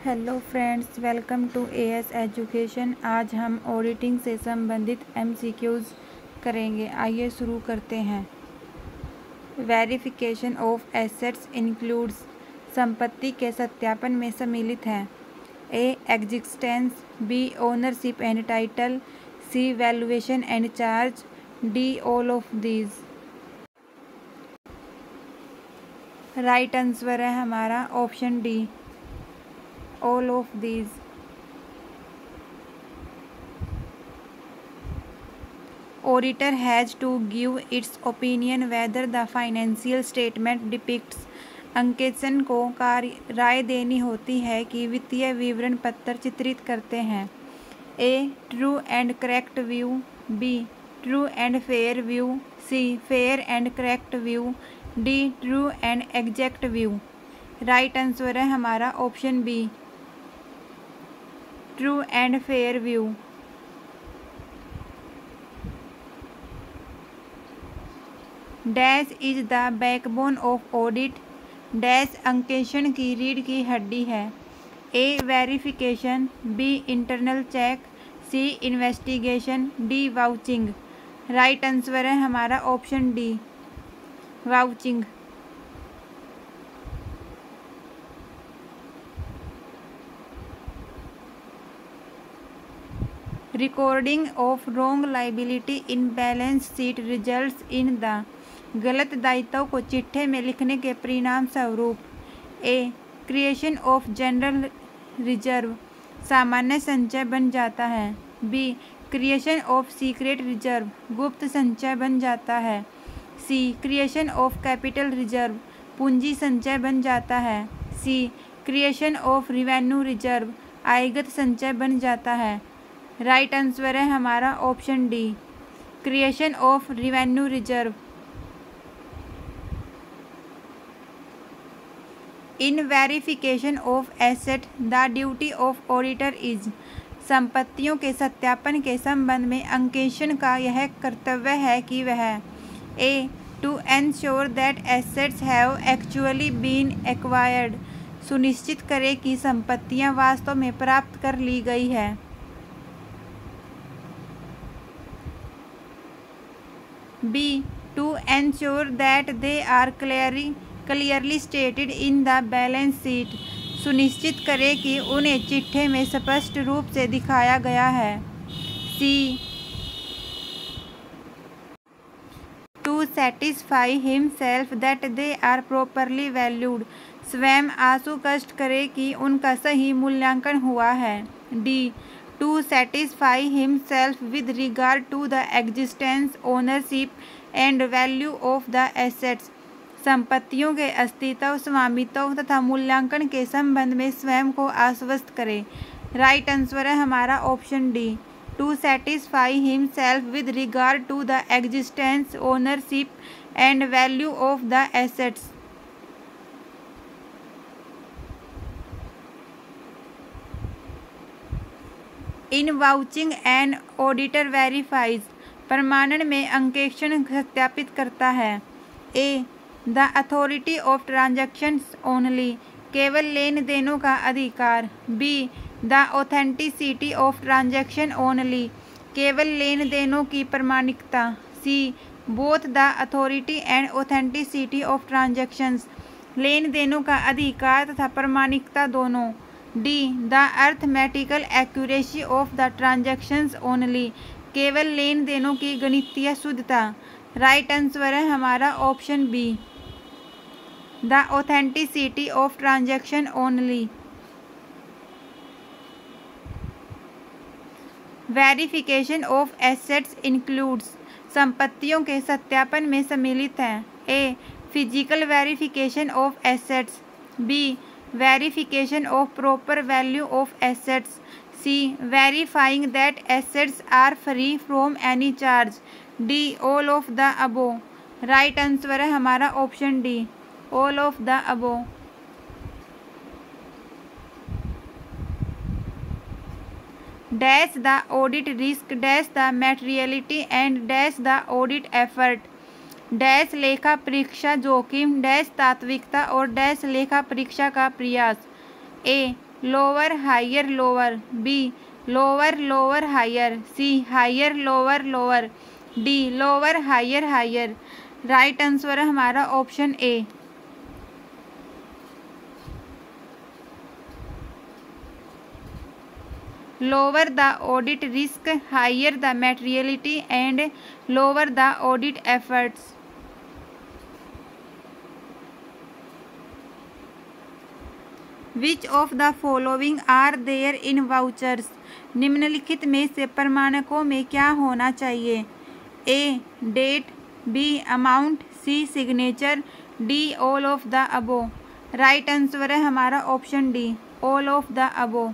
Hello friends, welcome to AS Education. आज हम auditing से संबंधित एमसीक्यूज़ करेंगे। आइए शुरू करते हैं। वेरिफिकेशन ऑफ एसेट्स इंक्लूड्स संपत्ति के सत्यापन में सम्मिलित है। A existence, B ownership and title, C valuation and charge, D all of these. Right answer है हमारा option D, all of these. Auditor has to give its opinion whether the financial statement depicts. अंकेक्षण को राय देनी होती है कि वित्तीय विवरण पत्र चित्रित करते हैं। A true and correct view, B true and fair view, C fair and correct view, D true and exact view. Right answer है हमारा option B, true and fair view. Dash is the backbone of audit, dash अंकेक्षण की रीढ़ की हड्डी है। A verification, B internal check, C investigation, D vouching. Right answer है हमारा option D, vouching. Recording of wrong liability in balance sheet results in the. गलत दायित्व को चिट्ठे में लिखने के परिणाम स्वरूप। A creation of general reserve, सामान्य संचय बन जाता है। B creation of secret reserve, गुप्त संचय बन जाता है। C creation of capital reserve, पूंजी संचय बन जाता है। C creation of revenue reserve, आयगत संचय बन जाता है। राइट आंसर है हमारा option D, creation of revenue reserve. In verification of asset the duty of auditor is. संपत्तियों के सत्यापन के संबंध में अंकेक्षण का यह कर्तव्य है कि वह A to ensure that assets have actually been acquired, सुनिश्चित करे कि संपत्तियां वास्तव में प्राप्त कर ली गई है। B to ensure that they are clearly stated in the balance sheet, सुनिश्चित करें कि उन्हें चिट्ठे में स्पष्ट रूप से दिखाया गया है। C to satisfy himself that they are properly valued, स्वयं आंसू कष्ट करे कि उनका सही मूल्यांकन हुआ है। D to satisfy himself with regard to the existence, ownership and value of the assets, संपत्तियों के अस्तित्व, स्वामित्व तथा मूल्यांकन के संबंध में स्वयं को आश्वस्त करे। राइट आंसर है हमारा option D, to satisfy himself with regard to the existence, ownership and value of the assets. In vouching and auditor verifies, प्रमाणन में अंकेक्षण सत्यापित करता है। A the authority of transactions only, केवल लेन देनों का अधिकार। B the authenticity of transaction only, केवल लेन देनों की प्रमाणिकता। C both the authority and authenticity of transactions, लेन देनों का अधिकार तथा प्रमाणिकता दोनों। D the arithmetical accuracy of the transactions only, केवल लेन देनों की गणितीय शुद्धता। राइट आंसर है हमारा option B, the authenticity of transaction only. Verification of assets includes, संपत्तियों के सत्यापन में सम्मिलित है। A physical verification of assets, B verification of proper value of assets, C verifying that assets are free from any charge, D all of the above. Right answer है हमारा option D, all of the above. Dash the audit risk, dash the materiality and dash the audit effort, dash लेखा परीक्षा जोखिम, dash तात्विकता और dash लेखा परीक्षा का प्रयास। A lower higher lower, B lower lower higher, C higher lower lower, D lower higher higher. Right answer है हमारा option A. Lower the audit risk, higher the materiality and lower the audit efforts. Which of the following are there in vouchers, निम्नलिखित में से प्रमाणकों में क्या होना चाहिए? A date, B amount, C signature, D all of the above. Right answer है हमारा option D all of the above.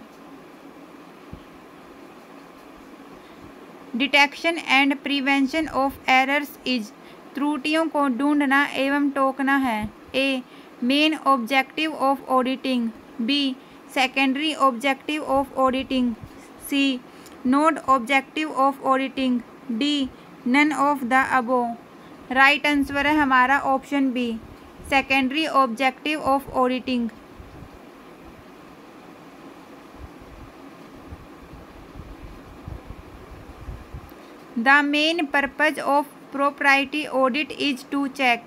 Detection and prevention of errors is, त्रुटियों को ढूंढना एवं टोकना है। A main objective of auditing, B secondary objective of auditing, C no objective of auditing, D none of the above. Right answer है हमारा option B secondary objective of auditing. The main purpose of propriety audit is to check,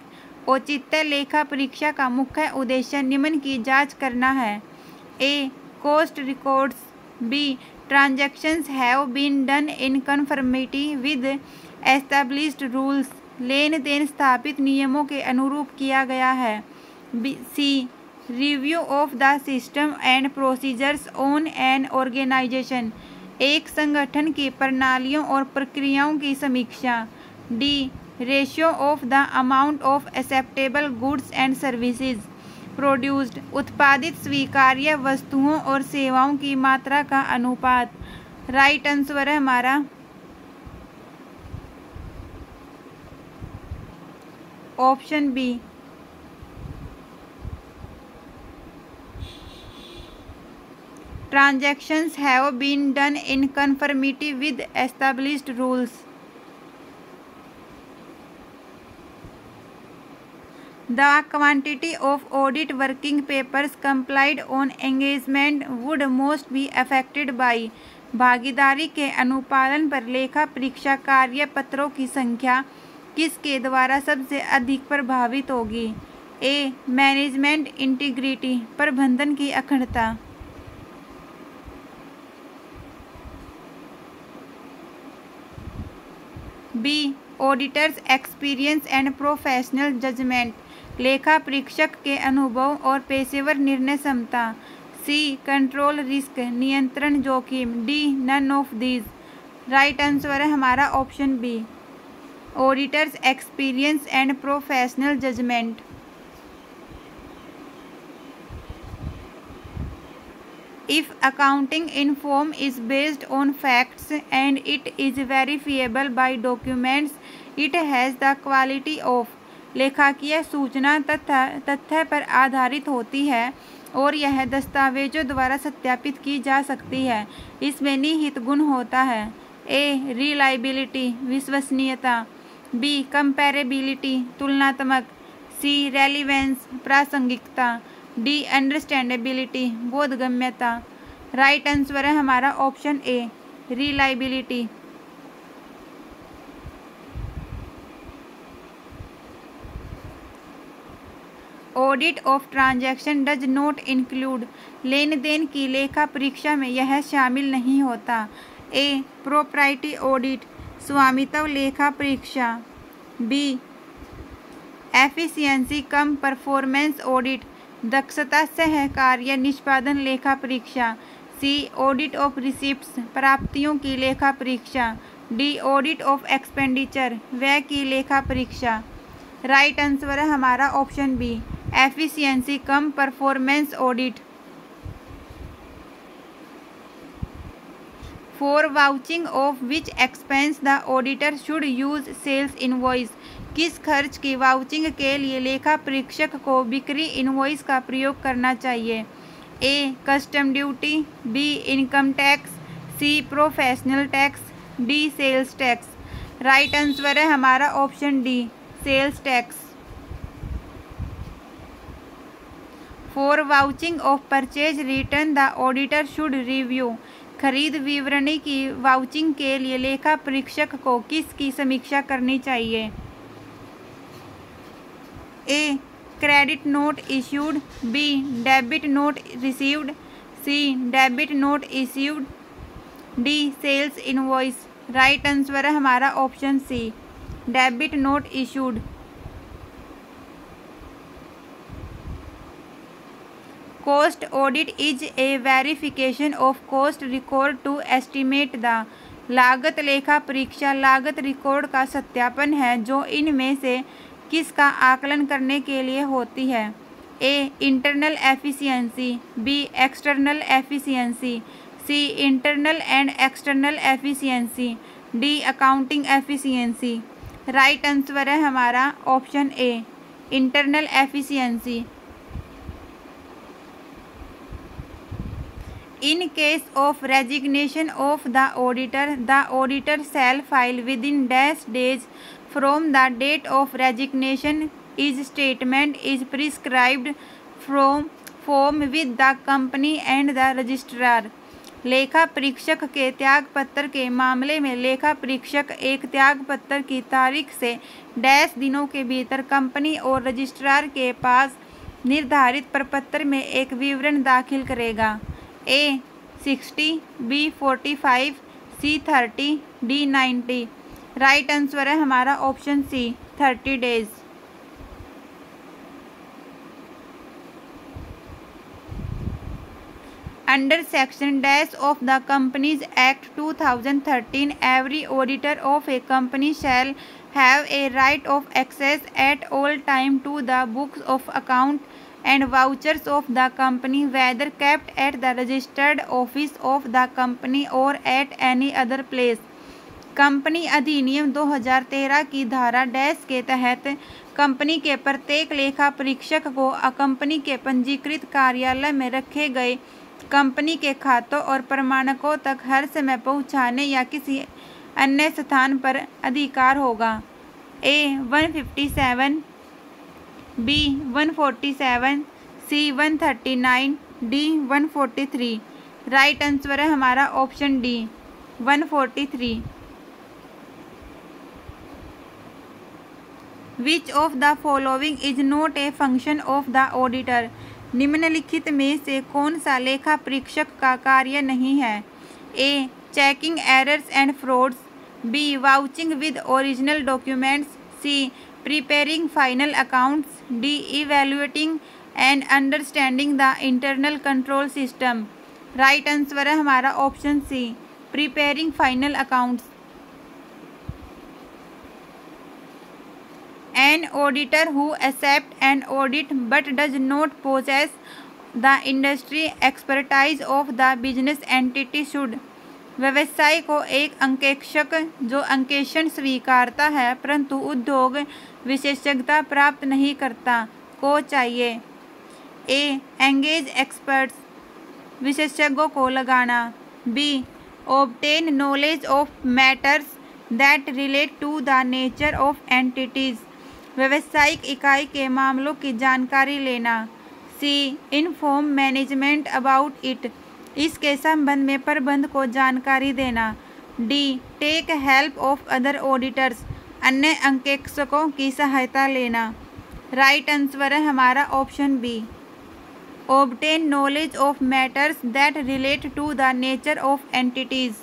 औचित्य लेखा परीक्षा का मुख्य उद्देश्य निम्न की जांच करना है। A cost records, B transactions have been done in conformity with established rules, लेन देन स्थापित नियमों के अनुरूप किया गया है। C review of the system and procedures on an organization, एक संगठन की प्रणालियों और प्रक्रियाओं की समीक्षा। D ratio of the amount of acceptable goods and services produced, उत्पादित स्वीकार्य वस्तुओं और सेवाओं की मात्रा का अनुपात। राइट आंसर है हमारा option B transactions have been done in conformity with established rules. The quantity of audit working papers complied on engagement would most be affected by, भागीदारी के अनुपालन पर लेखा परीक्षा कार्य पत्रों की संख्या किसके द्वारा सबसे अधिक प्रभावित होगी? ए मैनेजमेंट इंटीग्रिटी, प्रबंधन की अखंडता, B auditors experience and professional judgement, लेखा परीक्षक के अनुभव और पेशेवर निर्णय क्षमता, सी कंट्रोल रिस्क, नियंत्रण जोखिम, D none of these. Right answer है हमारा option B auditors experience and professional judgement. If accounting inform is based on facts and it is verifiable by documents, it has the quality of, लेखाकीय सूचना तथ्य पर आधारित होती है और यह दस्तावेजों द्वारा सत्यापित की जा सकती है, इसमें निहित गुण होता है। ए रिलायबिलिटी, विश्वसनीयता, बी कंपैरेबिलिटी, तुलनात्मक, सी रेलिवेंस, प्रासंगिकता, डी अंडरस्टैंडेबिलिटी, बोधगम्यता। राइट आंसर है हमारा option A reliability. Audit of transaction does not include, लेन देन की लेखा परीक्षा में यह शामिल नहीं होता। ए प्रोप्राइटी ऑडिट, स्वामित्व लेखा परीक्षा, B efficiency cum performance audit, दक्षता सह कार्य निष्पादन लेखा परीक्षा, सी ऑडिट ऑफ रिसिप्ट्स, प्राप्तियों की लेखा परीक्षा, डी ऑडिट ऑफ एक्सपेंडिचर, व्यय की लेखा परीक्षा। राइट आंसर है हमारा option B efficiency cum performance audit. For vouching of which expense the auditor should use sales invoice, किस खर्च की वाउचिंग के लिए लेखा परीक्षक को बिक्री इनवॉइस का प्रयोग करना चाहिए? A custom duty, B income tax, C professional tax, D sales tax. Right answer है हमारा option D sales tax. For vouching of purchase return the auditor should review. खरीद विवरणी की वाउचिंग के लिए लेखा परीक्षक को किसकी समीक्षा करनी चाहिए? A credit note issued, B debit note received, C debit note issued, D sales invoice. Right answer है हमारा option C, debit note issued. Cost audit is a verification of cost record to estimate the. लागत लेखा परीक्षा लागत record का सत्यापन है जो इनमें से किसका आकलन करने के लिए होती है? A internal efficiency, B external efficiency, C internal and external efficiency, D accounting efficiency. Right answer है हमारा option A, internal efficiency. In case of resignation of the auditor shall file within dash days from the date of resignation. Is statement is prescribed from form with the company and the registrar. लेखा परीक्षक के त्याग पत्र के मामले में लेखा परीक्षक एक त्याग पत्र की तारीख से डैश दिनों के भीतर कंपनी और रजिस्ट्रार के पास निर्धारित प्रपत्र में एक विवरण दाखिल करेगा। A 60, B 45, C 30, D 90। Right answer है हमारा option C, 30 days. Under section dash of the companies act 2013 every auditor of a company shall have a right of access at all time to the books of account and vouchers of the company whether kept at the registered office of the company or at any other place। Company अधिनियम 2013 की धारा dash के तहत company के प्रत्येक लेखा परीक्षक को कंपनी के पंजीकृत कार्यालय में रखे गए कंपनी के खातों और प्रमाणकों तक हर समय पहुंचाने या किसी अन्य स्थान पर अधिकार होगा। ए 157, बी 147, सी 139, डी 143। राइट आंसर है हमारा option D, 143। Which of the following is not a function of the auditor. निम्नलिखित में से कौन सा लेखा परीक्षक का कार्य नहीं है? A checking errors and frauds, B vouching with original documents, C preparing final accounts, D evaluating and understanding the internal control system। Right answer है हमारा option C, preparing final accounts। An auditor who accepts an audit but does not possess the industry expertise of the business entity should। व्यवसाय को एक अंकेक्षक जो अंकेक्षण स्वीकारता है परंतु उद्योग विशेषज्ञता प्राप्त नहीं करता को चाहिए। ए एंगेज एक्सपर्ट्स, विशेषज्ञों को लगाना, B obtain knowledge of matters that relate to the nature of entities, व्यावसायिक इकाई के मामलों की जानकारी लेना, C inform management about it, इसके संबंध में प्रबंध को जानकारी देना, D take help of other auditors, अन्य अंकेक्षकों की सहायता लेना। राइट आंसर है हमारा option B, obtain knowledge of matters that relate to the nature of entities.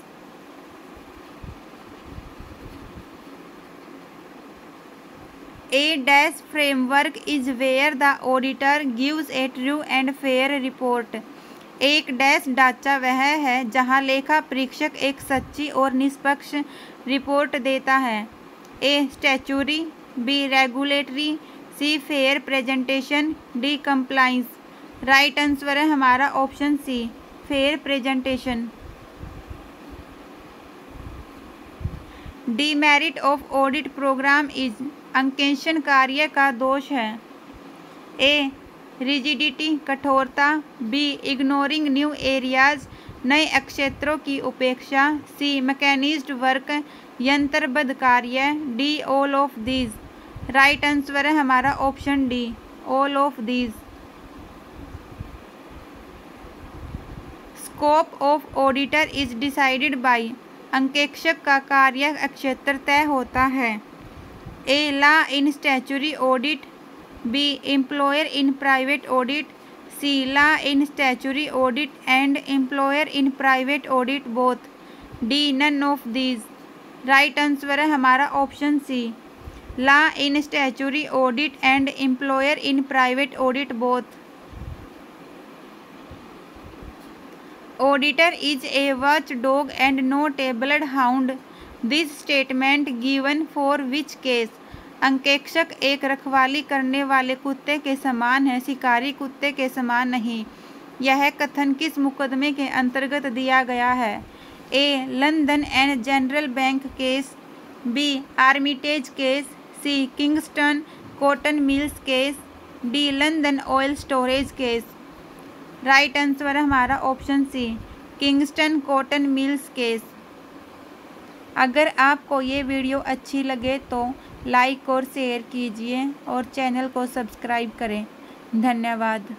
A dash framework is where the auditor gives A true and fair report. एक dash ढांचा वह है जहां लेखा परीक्षक एक सच्ची और निष्पक्ष रिपोर्ट देता है। A statutory, B regulatory, C fair presentation, D compliance. Right answer है हमारा option C, fair presentation. Demerit of audit program is, अंकेक्षण कार्य का दोष है। ए रिजिडिटी, कठोरता, बी इग्नोरिंग न्यू एरियाज, नए क्षेत्रों की उपेक्षा, सी मैकेनिज्ड वर्क, यंत्रबद्ध कार्य, D all of these. Right answer है हमारा option D, all of these. Scope of auditor is decided by. अंकेक्षक का कार्य क्षेत्र तय होता है। A law in statutory audit, B employer in private audit, C law in statutory audit and employer in private audit both, D none of these. Right answer है हमारा option C, law in statutory audit and employer in private audit both. Auditor is a watchdog and not a bloodhound. This statement given for which case? अंकेक्षक एक रखवाली करने वाले कुत्ते के समान है, शिकारी कुत्ते के समान नहीं। यह कथन किस मुकदमे के अंतर्गत दिया गया है? A London and General Bank case, B Armitage case, C Kingston Cotton Mills case, D London Oil Storage case. Right answer है हमारा option C, Kingston Cotton Mills case. अगर आपको ये वीडियो अच्छी लगे तो लाइक और शेयर कीजिए और चैनल को सब्सक्राइब करें। धन्यवाद।